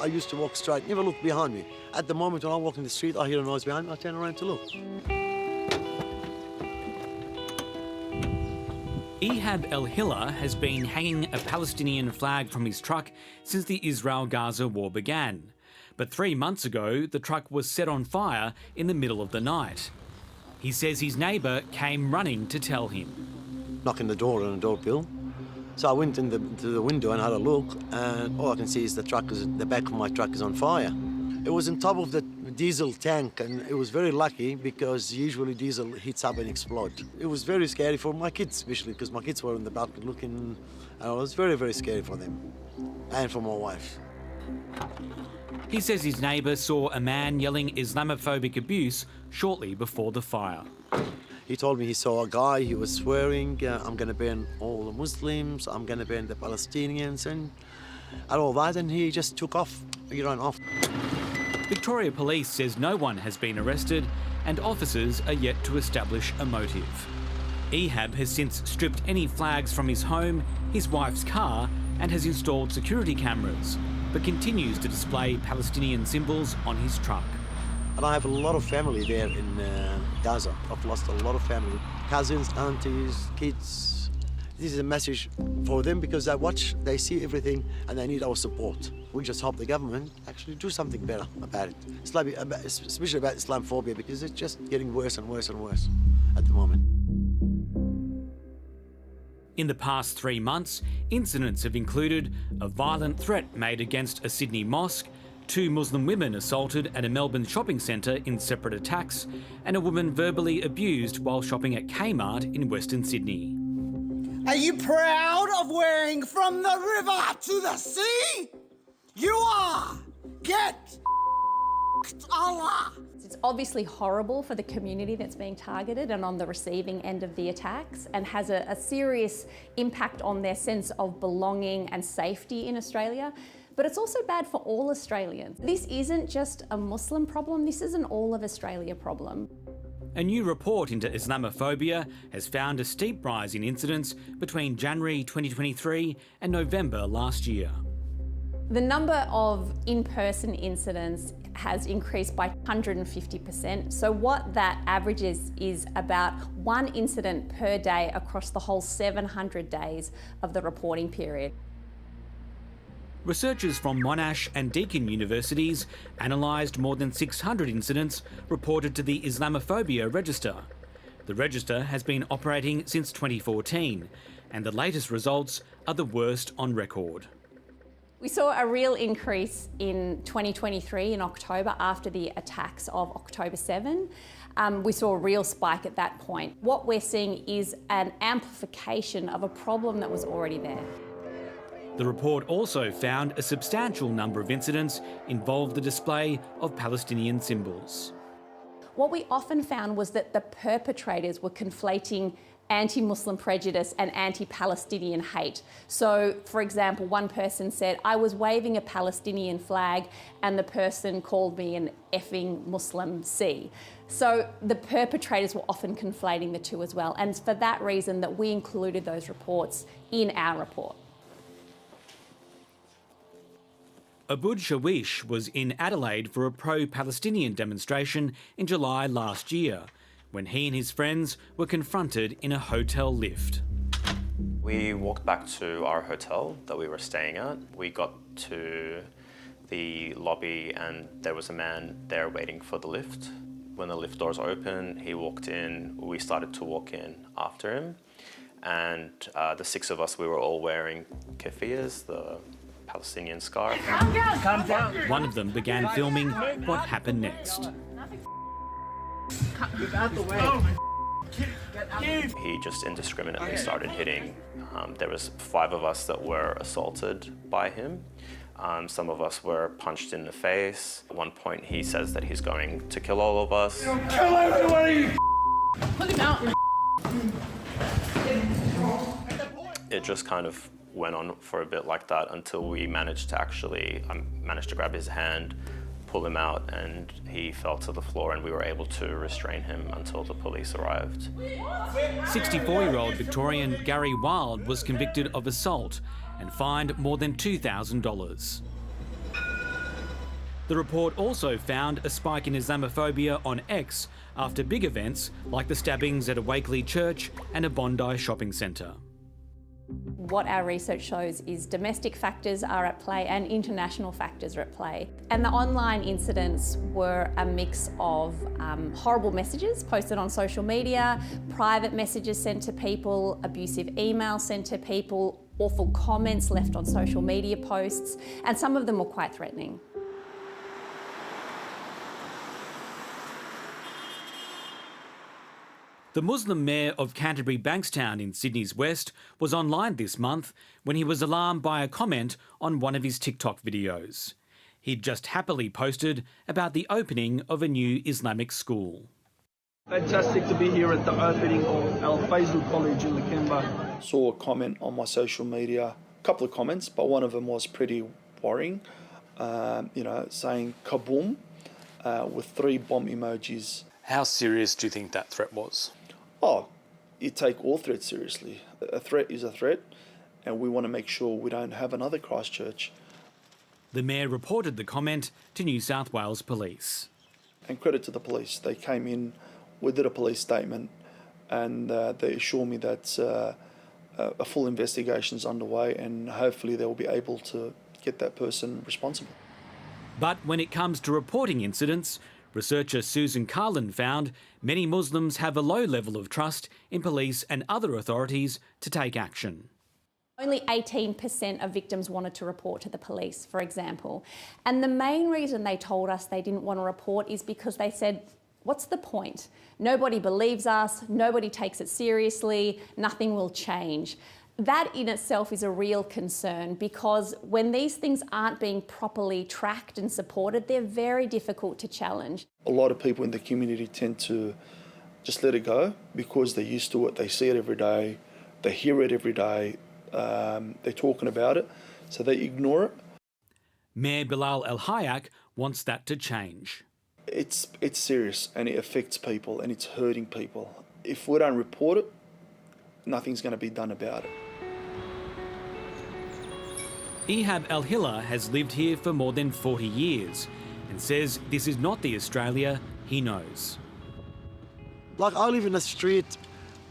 I used to walk straight, never look behind me. At the moment when I walk in the street, I hear a noise behind me, I turn around to look. Ehab El-Hilla has been hanging a Palestinian flag from his truck since the Israel-Gaza war began. But 3 months ago, the truck was set on fire in the middle of the night. He says his neighbour came running to tell him. Knocking the door on a doorbell. So I went to the window and had a look, and all I can see is the back of my truck is on fire. It was on top of the diesel tank, and it was very lucky because usually diesel heats up and explodes. It was very scary for my kids, especially because my kids were in the balcony looking, and it was very, very scary for them and for my wife. He says his neighbour saw a man yelling Islamophobic abuse shortly before the fire. He told me he saw a guy, he was swearing, I'm going to ban all the Muslims, I'm going to ban the Palestinians and all that, and he just took off. He ran off. Victoria Police says no one has been arrested and officers are yet to establish a motive. Ehab has since stripped any flags from his home, his wife's car, and has installed security cameras, but continues to display Palestinian symbols on his truck. And I have a lot of family there in Gaza. I've lost a lot of family. Cousins, aunties, kids. This is a message for them because they watch, they see everything, and they need our support. We just hope the government actually do something better about it, especially about Islamophobia, because it's just getting worse and worse and worse at the moment. In the past 3 months, incidents have included a violent threat made against a Sydney mosque, 2 Muslim women assaulted at a Melbourne shopping centre in separate attacks, and a woman verbally abused while shopping at Kmart in Western Sydney. Are you proud of wearing from the river to the sea? You are! Get Allah! It's obviously horrible for the community that's being targeted and on the receiving end of the attacks, and has a serious impact on their sense of belonging and safety in Australia. But it's also bad for all Australians. This isn't just a Muslim problem, this is an all of Australia problem. A new report into Islamophobia has found a steep rise in incidents between January 2023 and November last year. The number of in-person incidents has increased by 150%. So what that averages is about 1 incident per day across the whole 700 days of the reporting period. Researchers from Monash and Deakin universities analysed more than 600 incidents reported to the Islamophobia Register. The register has been operating since 2014, and the latest results are the worst on record. We saw a real increase in 2023 in October after the attacks of October 7. We saw a real spike at that point. What we're seeing is an amplification of a problem that was already there. The report also found a substantial number of incidents involved the display of Palestinian symbols. What we often found was that the perpetrators were conflating anti-Muslim prejudice and anti-Palestinian hate. So, for example, one person said, I was waving a Palestinian flag and the person called me an effing Muslim C. So the perpetrators were often conflating the two as well, and it's for that reason that we included those reports in our report. Aboud Shawish was in Adelaide for a pro-Palestinian demonstration in July last year, when he and his friends were confronted in a hotel lift. We walked back to our hotel that we were staying at. We got to the lobby and there was a man there waiting for the lift. When the lift doors opened, he walked in. We started to walk in after him. And the 6 of us, we were all wearing keffiyehs, the Palestinian scarf. Calm down, calm down. One of them began filming what happened next. Get out the way. He just indiscriminately started hitting. There was 5 of us that were assaulted by him. Some of us were punched in the face. At one point he says that he's going to kill all of us. Kill everybody! Put him out! It just kind of went on for a bit like that until we managed to grab his hand, pull him out, and he fell to the floor and we were able to restrain him until the police arrived. 64-year-old Victorian Gary Wild was convicted of assault and fined more than $2,000. The report also found a spike in Islamophobia on X after big events like the stabbings at a Wakeley church and a Bondi shopping centre. What our research shows is domestic factors are at play and international factors are at play. And the online incidents were a mix of horrible messages posted on social media, private messages sent to people, abusive emails sent to people, awful comments left on social media posts, and some of them were quite threatening. The Muslim mayor of Canterbury Bankstown in Sydney's West was online this month when he was alarmed by a comment on one of his TikTok videos. He'd just happily posted about the opening of a new Islamic school. Fantastic to be here at the opening of Al Faisal College in Lakemba. Saw a comment on my social media, a couple of comments, but one of them was pretty worrying, saying kaboom with 3 bomb emojis. How serious do you think that threat was? Oh, you take all threats seriously. A threat is a threat, and we want to make sure we don't have another Christchurch. The mayor reported the comment to New South Wales Police. And credit to the police. They came in, we did a police statement, and they assured me that a full investigation is underway, and hopefully they will be able to get that person responsible. But when it comes to reporting incidents, researcher Susan Carlin found many Muslims have a low level of trust in police and other authorities to take action. Only 18% of victims wanted to report to the police, for example. And the main reason they told us they didn't want to report is because they said, what's the point? Nobody believes us, nobody takes it seriously, nothing will change. That in itself is a real concern because when these things aren't being properly tracked and supported, they're very difficult to challenge. A lot of people in the community tend to just let it go because they're used to it, they see it every day, they hear it every day, they're talking about it, so they ignore it. Mayor Bilal El Hayek wants that to change. It's serious and it affects people and it's hurting people. If we don't report it, nothing's going to be done about it. Ehab El-Hilla has lived here for more than 40 years and says this is not the Australia he knows. Like, I live in the street,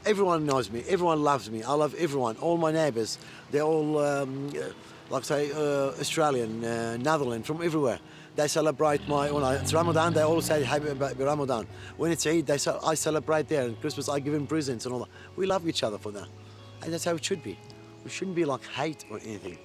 everyone knows me, everyone loves me, I love everyone, all my neighbours, they're all, Australian, Netherlands, from everywhere. They celebrate when it's Ramadan, they all say Happy Ramadan. When it's Eid, I celebrate there, and Christmas I give them presents and all that. We love each other for that, and that's how it should be. We shouldn't be like hate or anything.